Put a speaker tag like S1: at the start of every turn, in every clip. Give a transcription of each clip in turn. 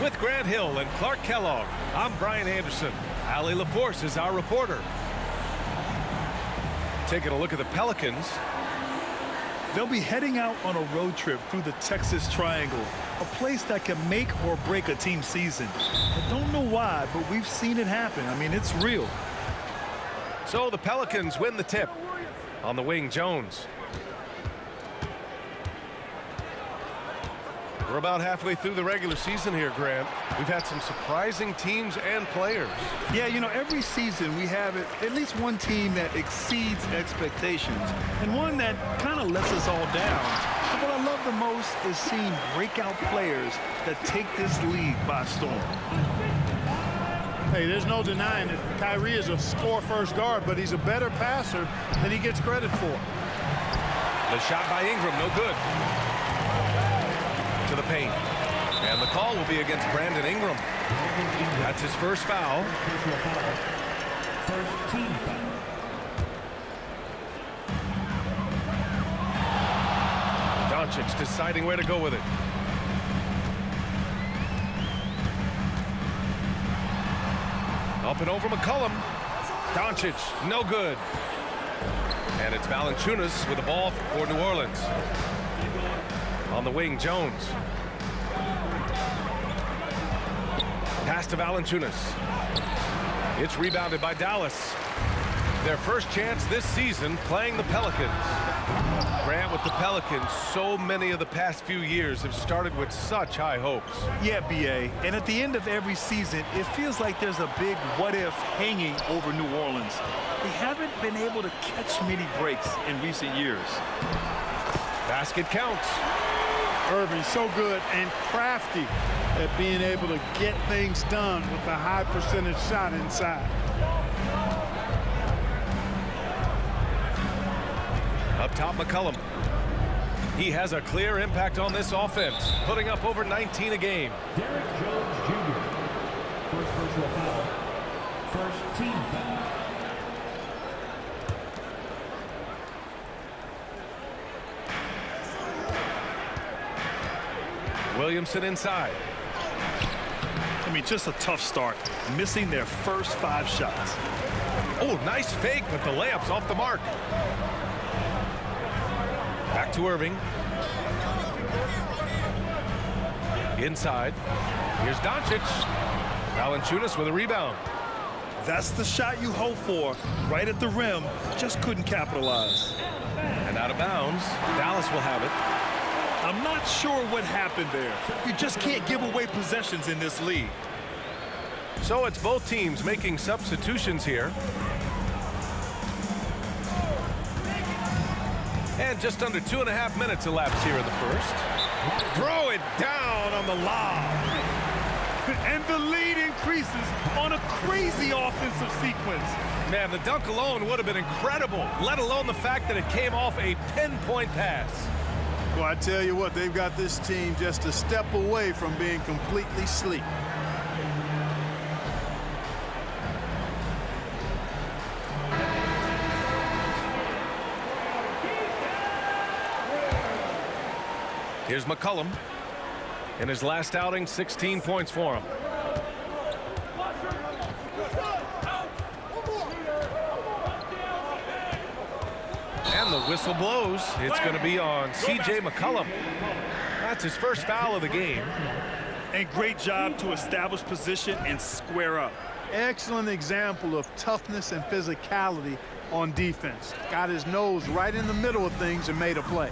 S1: With Grant Hill and Clark Kellogg, I'm Brian Anderson. Allie LaForce is our reporter. Taking a look at the Pelicans.
S2: They'll be heading out on a road trip through the Texas Triangle, a place that can make or break a team's season. I don't know why, but we've seen it happen. I mean, it's real.
S1: So the Pelicans win the tip. On the wing, Jones. We're about halfway through the regular season here, Grant. We've had some surprising teams and players.
S2: Yeah, you know, every season we have at least one team that exceeds expectations and one that kind of lets us all down. But what I love the most is seeing breakout players that take this league by storm.
S3: Hey, there's no denying it. Kyrie is a score-first guard, but he's a better passer than he gets credit for.
S1: The shot by Ingram, no good. To the paint. And the call will be against Brandon Ingram. That's his first foul.
S4: First team foul.
S1: Doncic deciding where to go with it. Up and over McCollum. Doncic, no good. And it's Valanciunas with the ball for New Orleans. On the wing, Jones. Pass to Valanciunas. It's rebounded by Dallas. Their first chance this season playing the Pelicans. Grant, with the Pelicans, so many of the past few years have started with such high hopes.
S2: Yeah, B.A. And at the end of every season, it feels like there's a big what-if hanging over New Orleans. They haven't been able to catch many breaks in recent years.
S1: Basket counts.
S3: Irving so good and crafty at being able to get things done with a high percentage shot inside.
S1: Up top, McCollum. He has a clear impact on this offense, putting up over 19 a game.
S4: Derrick Jones Jr. First personal foul. First team foul.
S1: Williamson inside.
S2: I mean, just a tough start, missing their first 5 shots.
S1: Oh, nice fake, but the layup's off the mark. Back to Irving. Inside. Here's Doncic. Valanciunas with a rebound.
S2: That's the shot you hope for, right at the rim. Just couldn't capitalize.
S1: And out of bounds, Dallas will have it.
S2: I'm not sure what happened there. You just can't give away possessions in this league.
S1: So it's both teams making substitutions here. And just under 2.5 minutes elapsed here in the first. Throw it down on the lob.
S2: And the lead increases on a crazy offensive sequence.
S1: Man, the dunk alone would have been incredible, let alone the fact that it came off a pinpoint pass.
S3: Well, I tell you what, they've got this team just a step away from being completely asleep.
S1: Here's McCollum. In his last outing, 16 points for him. And the whistle blows. It's going to be on C.J. McCollum. That's his first foul of the game.
S2: And great job to establish position and square up.
S3: Excellent example of toughness and physicality on defense. Got his nose right in the middle of things and made a play.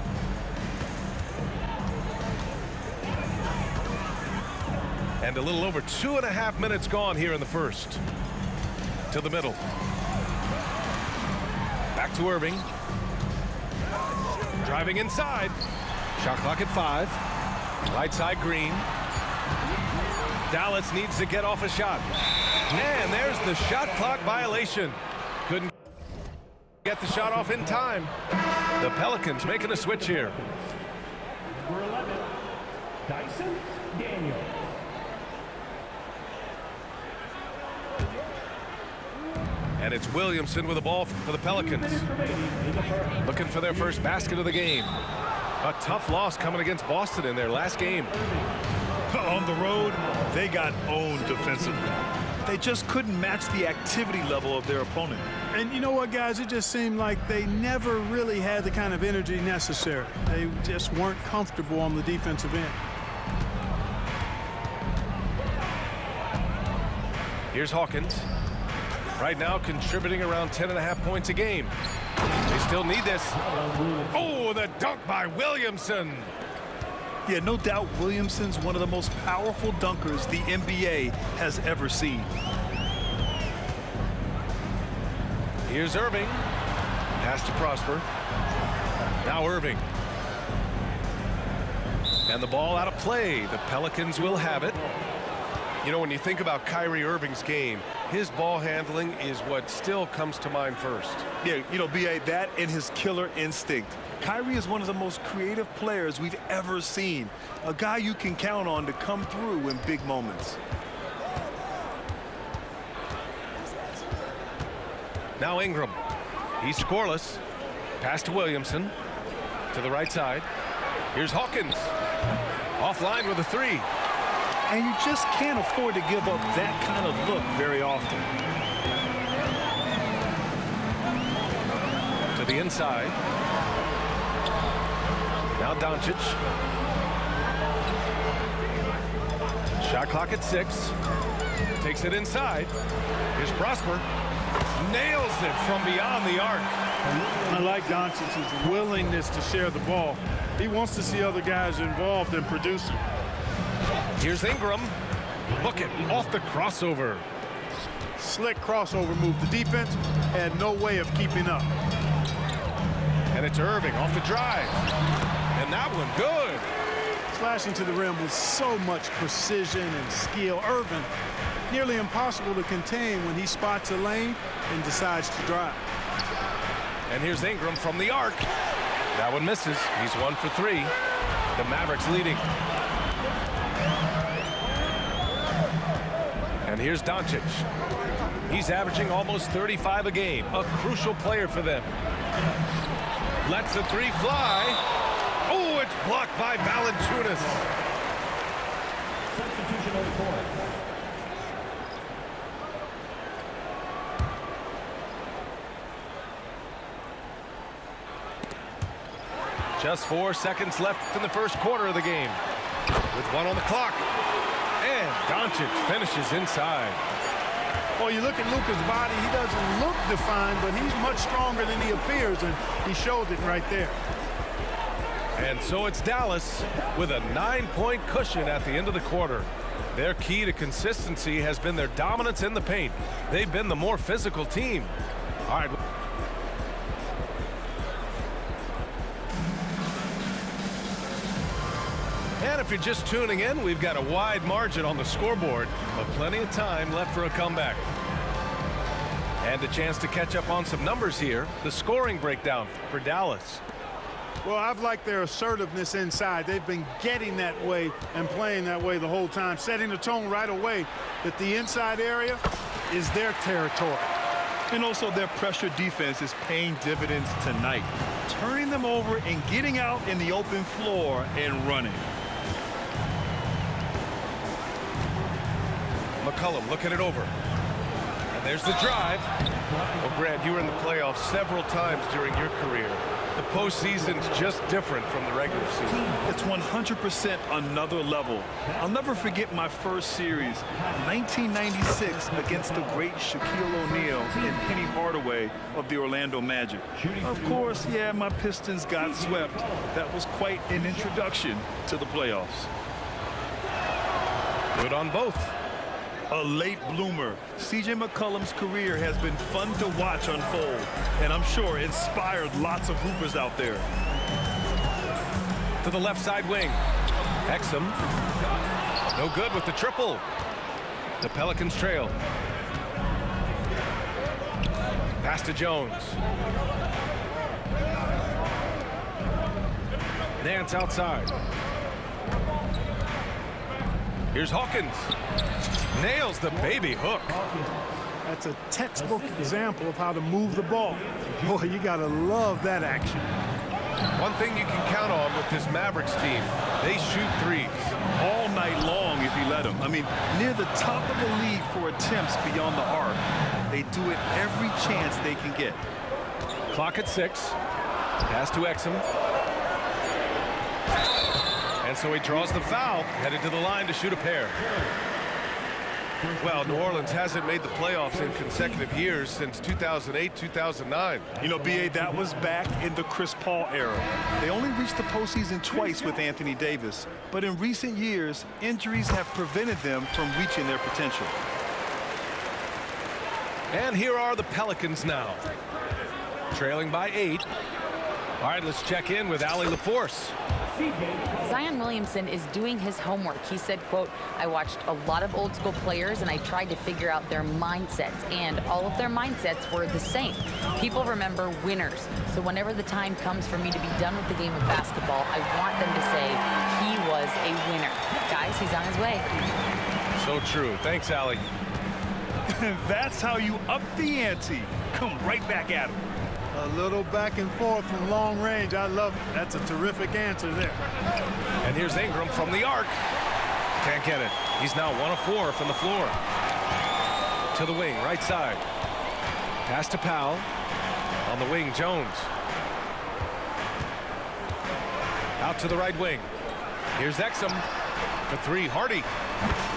S1: And a little over 2.5 minutes gone here in the first. To the middle. Back to Irving. Driving inside. Shot clock at 5. Right side, Green. Dallas needs to get off a shot. Man, there's the shot clock violation. Couldn't get the shot off in time. The Pelicans making a switch here.
S4: Number 11, Dyson Daniels.
S1: And it's Williamson with the ball for the Pelicans. Looking for their first basket of the game. A tough loss coming against Boston in their last game.
S2: On the road, they got owned defensively. They just couldn't match the activity level of their opponent.
S3: And you know what, guys? It just seemed like they never really had the kind of energy necessary. They just weren't comfortable on the defensive end.
S1: Here's Hawkins. Right now contributing around 10.5 points a game. They still need this. Oh, the dunk by Williamson.
S2: Yeah, no doubt Williamson's one of the most powerful dunkers the NBA has ever seen.
S1: Here's Irving. Pass to Prosper. Now Irving. And the ball out of play. The Pelicans will have it. You know, when you think about Kyrie Irving's game, his ball handling is what still comes to mind first.
S2: Yeah, you know, B.A., that and his killer instinct. Kyrie is one of the most creative players we've ever seen. A guy you can count on to come through in big moments.
S1: Now Ingram. He's scoreless. Pass to Williamson. To the right side. Here's Hawkins. Offline with a three.
S2: And you just can't afford to give up that kind of look very often.
S1: To the inside. Now Doncic. Shot clock at 6. Takes it inside. Here's Prosper. Nails it from beyond the arc.
S3: I like Doncic's willingness to share the ball. He wants to see other guys involved in producing.
S1: Here's Ingram. Book it off the crossover.
S3: Slick crossover move. The defense had no way of keeping up.
S1: And it's Irving off the drive. And that one good.
S3: Slashing to the rim with so much precision and skill. Irving, nearly impossible to contain when he spots a lane and decides to drive.
S1: And here's Ingram from the arc. That one misses. He's 1 for 3. The Mavericks leading. And here's Doncic. He's averaging almost 35 a game. A crucial player for them. Lets the three fly. Oh, it's blocked by Valanciunas.
S4: Substitution on the court.
S1: Just 4 seconds left in the first quarter of the game. With 1 on the clock. And Doncic finishes inside.
S3: Well, you look at Luka's body, he doesn't look defined, but he's much stronger than he appears, and he showed it right there.
S1: And so it's Dallas with a 9-point cushion at the end of the quarter. Their key to consistency has been their dominance in the paint. They've been the more physical team. All right. And if you're just tuning in, we've got a wide margin on the scoreboard, but plenty of time left for a comeback. And a chance to catch up on some numbers here. The scoring breakdown for Dallas.
S3: Well, I've liked their assertiveness inside. They've been getting that way and playing that way the whole time, setting the tone right away that the inside area is their territory.
S2: And also their pressure defense is paying dividends tonight, turning them over and getting out in the open floor and running.
S1: McCollum looking it over. And there's the drive. Well, Grant, you were in the playoffs several times during your career. The postseason's just different from the regular season.
S2: It's 100% another level. I'll never forget my first series, 1996, against the great Shaquille O'Neal and Penny Hardaway of the Orlando Magic. Of course, yeah, my Pistons got swept. That was quite an introduction to the playoffs.
S1: Good on both.
S2: A late bloomer. C.J. McCollum's career has been fun to watch unfold, and I'm sure inspired lots of hoopers out there.
S1: To the left side wing. Exum. No good with the triple. The Pelicans trail. Pass to Jones. Nance outside. Here's Hawkins. Nails the baby hook.
S3: That's a textbook example of how to move the ball. Boy, you got to love that action.
S1: One thing you can count on with this Mavericks team, they shoot threes.
S2: All night long if you let them. I mean, near the top of the league for attempts beyond the arc. They do it every chance they can get.
S1: Clock at 6. Pass to Exum. And so he draws the foul, headed to the line to shoot a pair. Well, New Orleans hasn't made the playoffs in consecutive years since 2008, 2009.
S2: You know, B.A., that was back in the Chris Paul era. They only reached the postseason twice with Anthony Davis. But in recent years, injuries have prevented them from reaching their potential.
S1: And here are the Pelicans now, trailing by 8. All right, let's check in with Allie LaForce.
S5: Zion Williamson is doing his homework. He said, quote, I watched a lot of old school players and I tried to figure out their mindsets, and all of their mindsets were the same. People remember winners. So whenever the time comes for me to be done with the game of basketball, I want them to say he was a winner. Guys, he's on his way.
S1: So true. Thanks, Allie.
S2: That's how you up the ante. Come right back at him.
S3: A little back and forth from long range. I love it. That's a terrific answer there.
S1: And here's Ingram from the arc. Can't get it. He's now 1 of 4 from the floor. To the wing, right side. Pass to Powell. On the wing, Jones. Out to the right wing. Here's Exum. For 3, Hardy.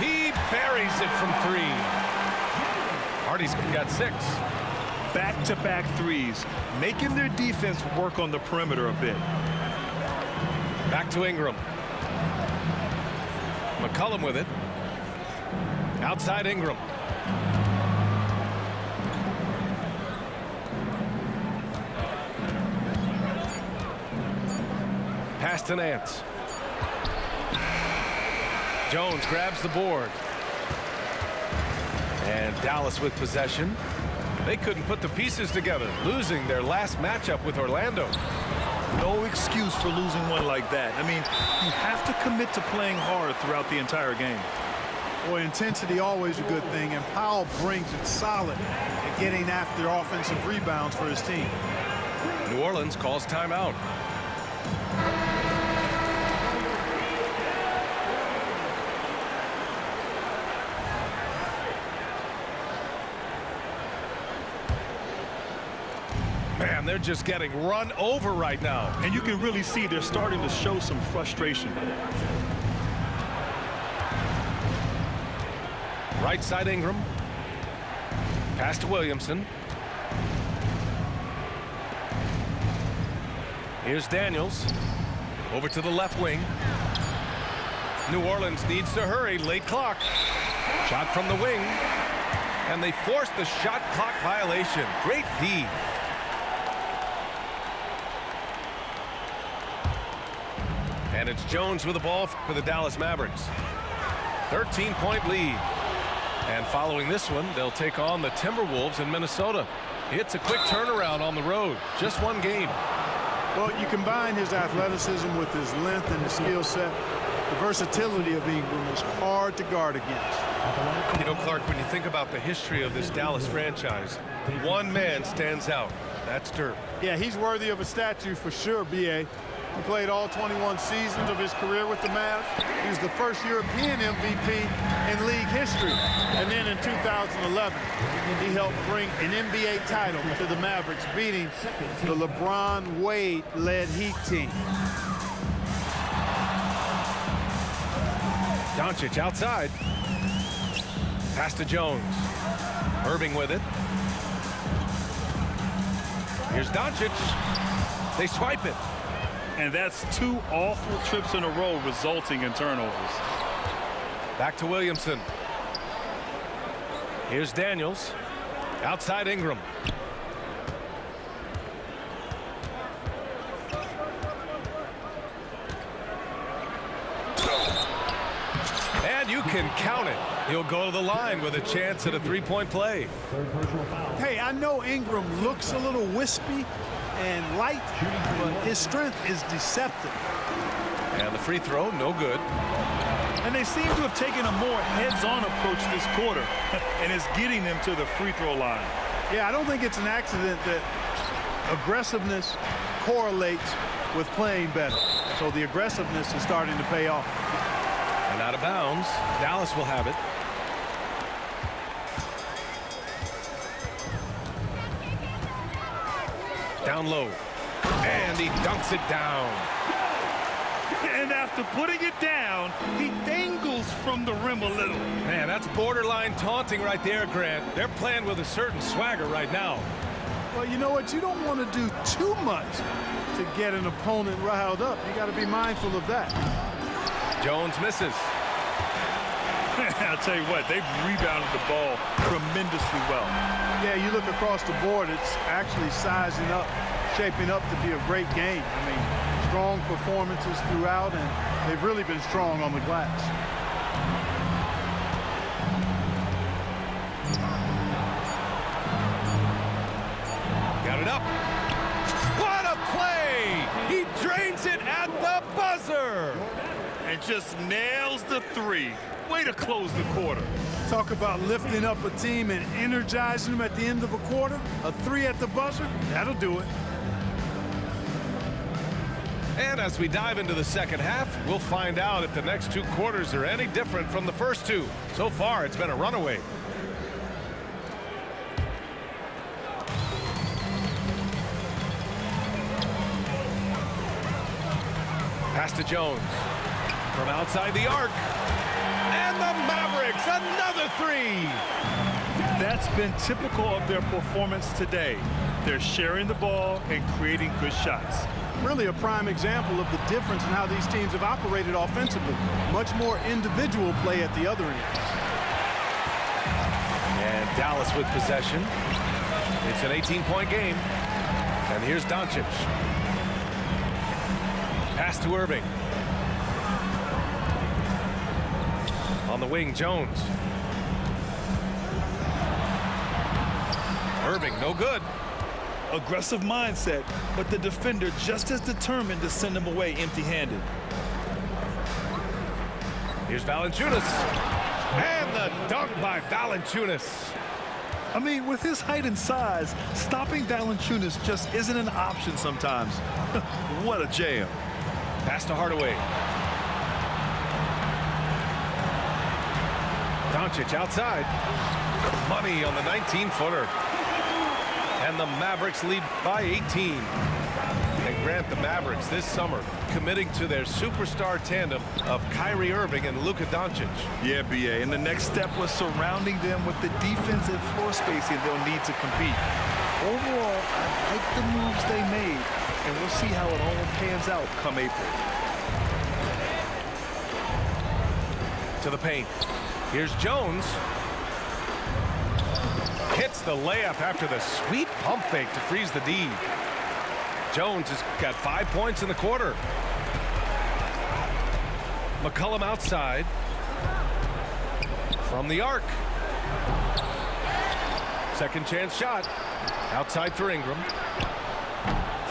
S1: He buries it from 3. Hardy's got 6.
S2: Back-to-back threes, making their defense work on the perimeter a bit.
S1: Back to Ingram. McCollum with it. Outside Ingram. Pass to Nance. Jones grabs the board. And Dallas with possession. They couldn't put the pieces together, losing their last matchup with Orlando.
S2: No excuse for losing one like that. I mean, you have to commit to playing hard throughout the entire game.
S3: Boy, intensity always a good thing, and Powell brings it solid at getting after offensive rebounds for his team.
S1: New Orleans calls timeout. Man, they're just getting run over right now.
S2: And you can really see they're starting to show some frustration.
S1: Right side Ingram. Pass to Williamson. Here's Daniels. Over to the left wing. New Orleans needs to hurry. Late clock. Shot from the wing. And they force the shot clock violation. Great D. And it's Jones with the ball for the Dallas Mavericks. 13-point lead. And following this one, they'll take on the Timberwolves in Minnesota. It's a quick turnaround on the road. Just one game.
S3: Well, you combine his athleticism with his length and his skill set. The versatility of Ingram is hard to guard against.
S1: You know, Clark, when you think about the history of this Dallas franchise, one man stands out. That's Dirk.
S3: Yeah, he's worthy of a statue for sure, B.A. He played all 21 seasons of his career with the Mavs. He was the first European MVP in league history. And then in 2011, he helped bring an NBA title to the Mavericks, beating the LeBron Wade-led Heat team.
S1: Doncic outside. Pass to Jones. Irving with it. Here's Doncic. They swipe it.
S2: And that's 2 awful trips in a row resulting in turnovers.
S1: Back to Williamson. Here's Daniels. Outside Ingram. And you can count it. He'll go to the line with a chance at a 3-point play.
S3: Hey, I know Ingram looks a little wispy and light, but his strength is deceptive.
S1: And the free throw, no good.
S2: And they seem to have taken a more heads-on approach this quarter, and it's getting them to the free throw line.
S3: Yeah, I don't think it's an accident that aggressiveness correlates with playing better. So the aggressiveness is starting to pay off.
S1: And out of bounds. Dallas will have it. Down low. And he dunks it down.
S2: And after putting it down, he dangles from the rim a little.
S1: Man, that's borderline taunting right there, Grant. They're playing with a certain swagger right now.
S3: Well, you know what? You don't want to do too much to get an opponent riled up. You got to be mindful of that.
S1: Jones misses.
S2: I'll tell you what, they've rebounded the ball tremendously well.
S3: Yeah, you look across the board, it's actually sizing up, shaping up to be a great game. I mean, strong performances throughout, and they've really been strong on the glass.
S1: Got it up. What a play! He drains it at the buzzer.
S2: And just nails the three. Way to close the quarter.
S3: Talk about lifting up a team and energizing them at the end of a quarter. A three at the buzzer, that'll do it.
S1: And as we dive into the second half, we'll find out if the next two quarters are any different from the first two. So far, it's been a runaway. Pass to Jones. From outside the arc. And the Mavericks, another three.
S2: That's been typical of their performance today. They're sharing the ball and creating good shots.
S3: Really a prime example of the difference in how these teams have operated offensively. Much more individual play at the other end.
S1: And Dallas with possession. It's an 18-point game. And here's Doncic. Pass to Irving. On the wing, Jones. Irving, no good.
S2: Aggressive mindset, but the defender just as determined to send him away empty-handed.
S1: Here's Valanciunas. And the dunk by Valanciunas.
S2: I mean, with his height and size, stopping Valanciunas just isn't an option sometimes. What a jam.
S1: Pass to Hardaway. Doncic outside. Money on the 19-footer. And the Mavericks lead by 18. And Grant, the Mavericks this summer committing to their superstar tandem of Kyrie Irving and Luka Doncic.
S2: Yeah, B.A., and the next step was surrounding them with the defensive floor spacing they'll need to compete. Overall, I like the moves they made, and we'll see how it all pans out come April.
S1: To the paint. Here's Jones. Hits the layup after the sweet pump fake to freeze the D. Jones has got 5 points in the quarter. McCollum outside. From the arc. Second chance shot. Outside for Ingram.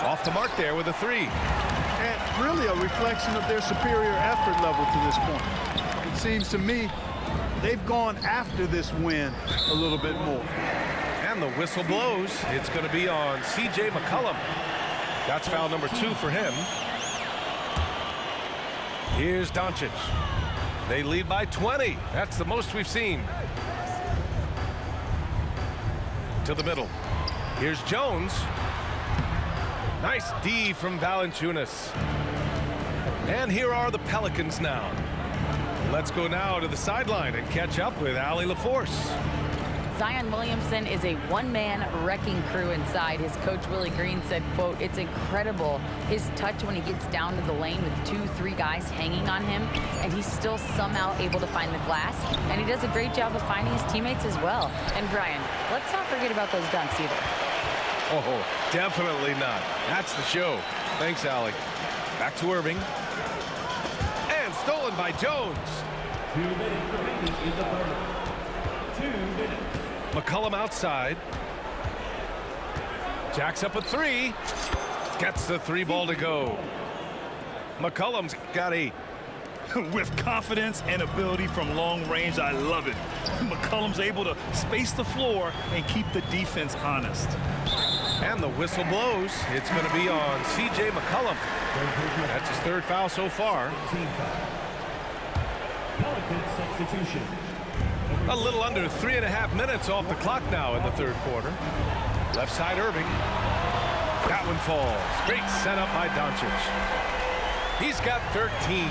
S1: Off the mark there with a three.
S3: And really a reflection of their superior effort level to this point. It seems to me they've gone after this win a little bit more.
S1: And the whistle blows. It's going to be on C.J. McCollum. That's foul number 2 for him. Here's Doncic. They lead by 20. That's the most we've seen. To the middle. Here's Jones. Nice D from Valanciunas. And here are the Pelicans now. Let's go now to the sideline and catch up with Allie LaForce.
S5: Zion Williamson is a one-man wrecking crew inside. His coach, Willie Green, said, quote, "It's incredible his touch when he gets down to the lane with 2-3 guys hanging on him, and he's still somehow able to find the glass. And he does a great job of finding his teammates as well." And Brian, let's not forget about those dunks either.
S1: Oh, definitely not. That's the show. Thanks, Allie. Back to Irving. And stolen by Jones.
S4: 2 minutes remaining in the third. 2 minutes.
S1: McCollum outside. Jacks up a three. Gets the 3 ball to go. McCollum's got 8.
S2: With confidence and ability from long range, I love it. McCollum's able to space the floor and keep the defense honest.
S1: And the whistle blows. It's going to be on C.J. McCollum. That's his third foul so far.
S4: Team foul. Pelican substitution.
S1: A little under 3.5 minutes off the clock now in the third quarter. Left side Irving. That one falls. Great setup by Doncic. He's got 13.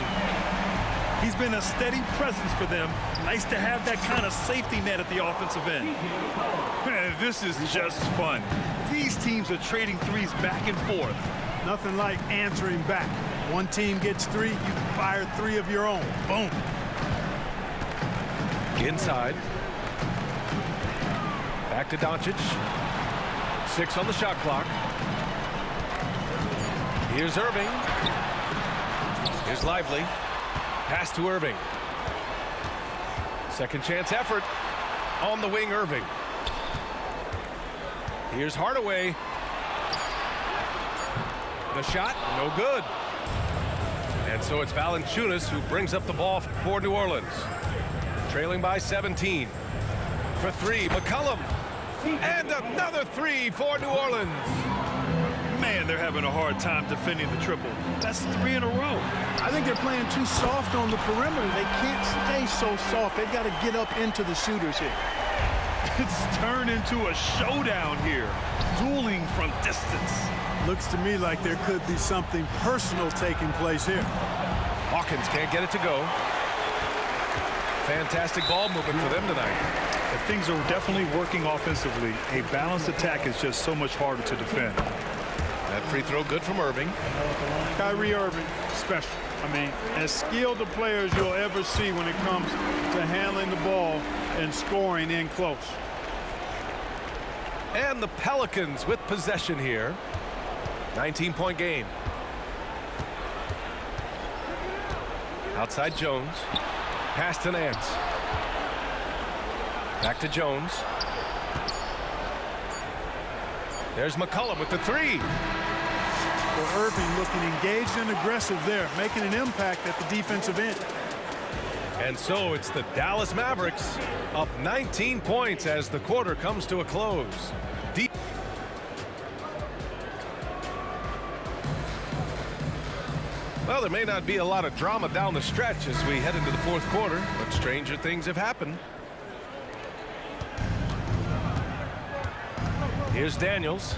S2: He's been a steady presence for them. Nice to have that kind of safety net at the offensive end. Man, this is just fun. These teams are trading threes back and forth.
S3: Nothing like answering back. One team gets 3, you can fire 3 of your own. Boom.
S1: Inside. Back to Doncic. 6 on the shot clock. Here's Irving. Here's Lively. Pass to Irving. Second chance effort. On the wing, Irving. Here's Hardaway. The shot, no good. And so it's Valanciunas who brings up the ball for New Orleans. Trailing by 17. For 3, McCollum. And another 3 for New Orleans.
S2: Man, they're having a hard time defending the triple. That's 3 in a row.
S3: I think they're playing too soft on the perimeter. They can't stay so soft. They've got to get up into the shooters here.
S2: It's turned into a showdown here. Dueling from distance.
S3: Looks to me like there could be something personal taking place here.
S1: Hawkins can't get it to go. Fantastic ball movement for them tonight.
S2: If things are definitely working offensively, a balanced attack is just so much harder to defend.
S1: That free throw good from Irving.
S3: Kyrie Irving, special. I mean, as skilled a player as you'll ever see when it comes to handling the ball and scoring in close.
S1: And the Pelicans with possession here. 19-point game. Outside Jones. Pass to Nance. Back to Jones. There's McCollum with the 3.
S3: Well, Irving looking engaged and aggressive there, making an impact at the defensive end.
S1: And so it's the Dallas Mavericks up 19 points as the quarter comes to a close. Deep. Well, there may not be a lot of drama down the stretch as we head into the fourth quarter, but stranger things have happened. Here's Daniels.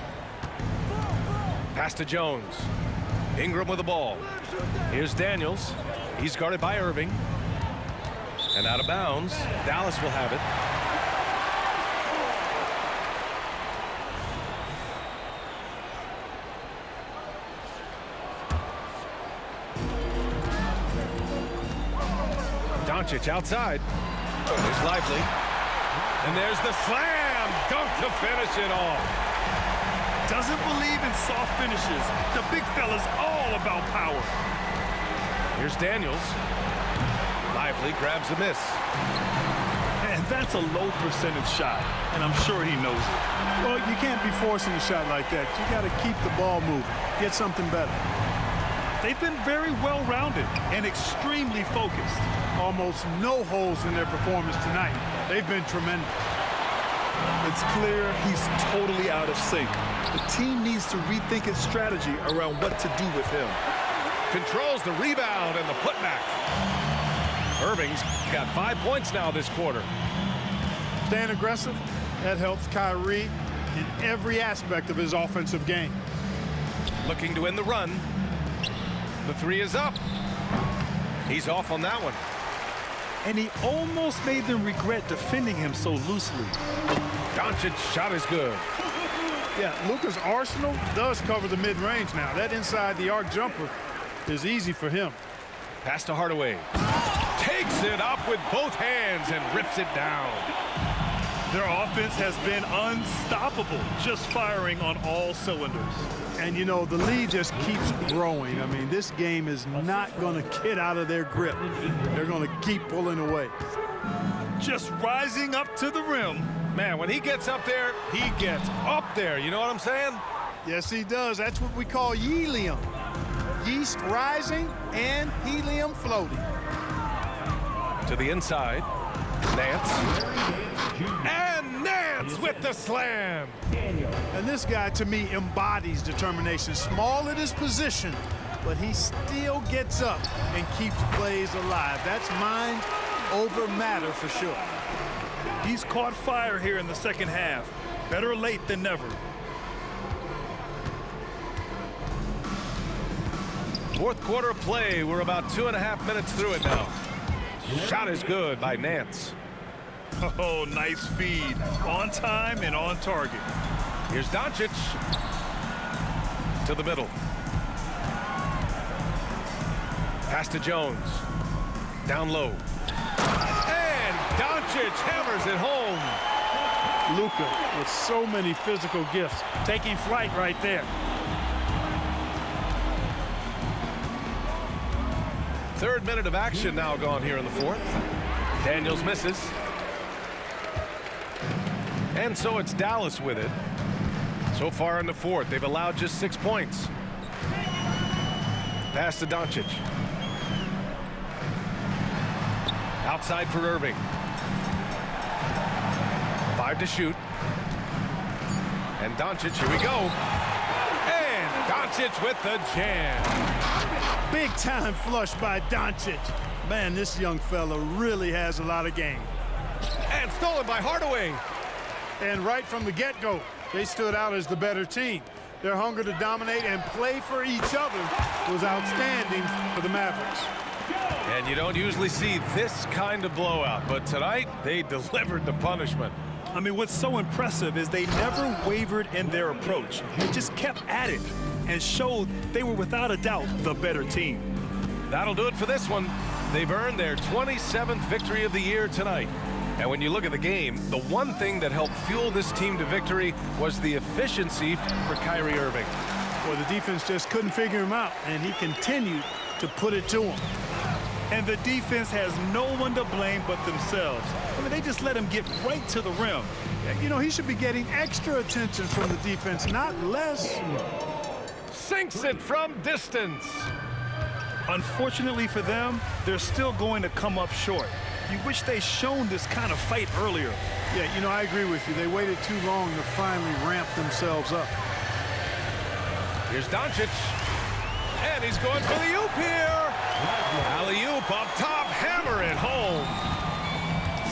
S1: Pass to Jones. Ingram with the ball. Here's Daniels. He's guarded by Irving. And out of bounds. Dallas will have it. Doncic outside. There's Lively. And there's the slam dunk to finish it off.
S2: Doesn't believe in soft finishes. The big fella's all about power.
S1: Here's Daniels. Lively grabs a miss.
S2: And that's a low percentage shot, and I'm sure he knows it.
S3: Well, you can't be forcing a shot like that. You got to keep the ball moving. Get something better.
S2: They've been very well-rounded and extremely focused.
S3: Almost no holes in their performance tonight. They've been tremendous.
S2: It's clear he's totally out of sync. The team needs to rethink its strategy around what to do with him.
S1: Controls the rebound and the putback. Irving's got 5 points now this quarter.
S3: Staying aggressive, that helps Kyrie in every aspect of his offensive game.
S1: Looking to win the run. The 3 is up. He's off on that one.
S2: And he almost made them regret defending him so loosely.
S1: Doncic's shot is good.
S3: Yeah, Luka's arsenal does cover the mid-range now. That inside the arc jumper is easy for him.
S1: Pass to Hardaway. Takes it up with both hands and rips it down.
S2: Their offense has been unstoppable, just firing on all cylinders.
S3: And, you know, the lead just keeps growing. I mean, this game is not going to get out of their grip. They're going to keep pulling away.
S2: Just rising up to the rim.
S1: Man, when he gets up there, he gets up there. You know what I'm saying?
S3: Yes, he does. That's what we call helium. Yeast rising and helium floating.
S1: To the inside. Nance. And Nance Nance with the slam.
S3: And this guy, to me, embodies determination. Small at his position, but he still gets up and keeps plays alive. That's mind over matter for sure.
S2: He's caught fire here in the second half. Better late than never.
S1: Fourth quarter of play. We're about 2.5 minutes through it now. Shot is good by Nance.
S2: Oh, nice feed. On time and on target.
S1: Here's Doncic. To the middle. Pass to Jones. Down low. And Doncic hammers it home.
S3: Luka with so many physical gifts.
S2: Taking flight right there.
S1: Third minute of action now gone here in the fourth. Daniels misses. And so it's Dallas with it. So far in the fourth, they've allowed just 6 points. Pass to Doncic. Outside for Irving. 5 to shoot. And Doncic, here we go. And Doncic with the jam.
S3: Big time flush by Doncic. Man, this young fella really has a lot of game.
S1: And stolen by Hardaway.
S3: And right from the get-go, they stood out as the better team. Their hunger to dominate and play for each other was outstanding for the Mavericks.
S1: And you don't usually see this kind of blowout, but tonight they delivered the punishment.
S2: I mean, what's so impressive is they never wavered in their approach. They just kept at it and showed they were without a doubt the better team.
S1: That'll do it for this one. They've earned their 27th victory of the year tonight. And when you look at the game, the one thing that helped fuel this team to victory was the efficiency for Kyrie Irving.
S3: Well, the defense just couldn't figure him out, and he continued to put it to him.
S2: And the defense has no one to blame but themselves. I mean, they just let him get right to the rim.
S3: You know, he should be getting extra attention from the defense, not less.
S1: Sinks it from distance.
S2: Unfortunately for them, they're still going to come up short. You wish they'd shown this kind of fight earlier.
S3: Yeah, you know, I agree with you. They waited too long to finally ramp themselves up.
S1: Here's Doncic. And he's going for the oop here. Alley-oop up top, hammer it home.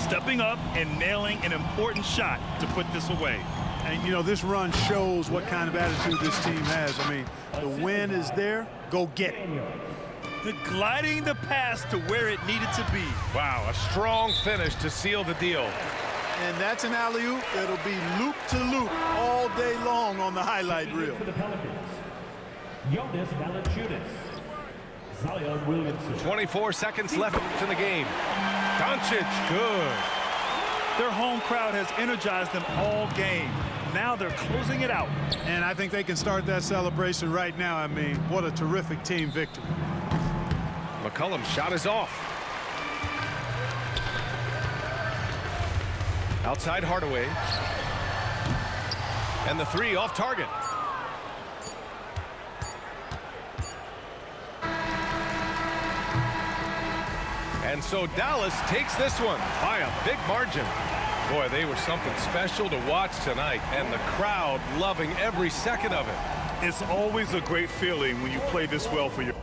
S2: Stepping up and nailing an important shot to put this away.
S3: And, you know, this run shows what kind of attitude this team has. I mean, the win is there. Go get it.
S2: Gliding the pass to where it needed to be.
S1: Wow, a strong finish to seal the deal.
S3: And that's an alley-oop that'll be loop-to-loop all day long on the highlight reel.
S4: For the Pelicans, Jonas Valanciunas, Zion Williamson.
S1: 24 seconds left in the game. Doncic, good.
S2: Their home crowd has energized them all game. Now they're closing it out.
S3: And I think they can start that celebration right now. I mean, what a terrific team victory.
S1: McCollum's shot is off. Outside Hardaway. And the three off target. And so Dallas takes this one by a big margin. Boy, they were something special to watch tonight, and the crowd loving every second of it.
S2: It's always a great feeling when you play this well for your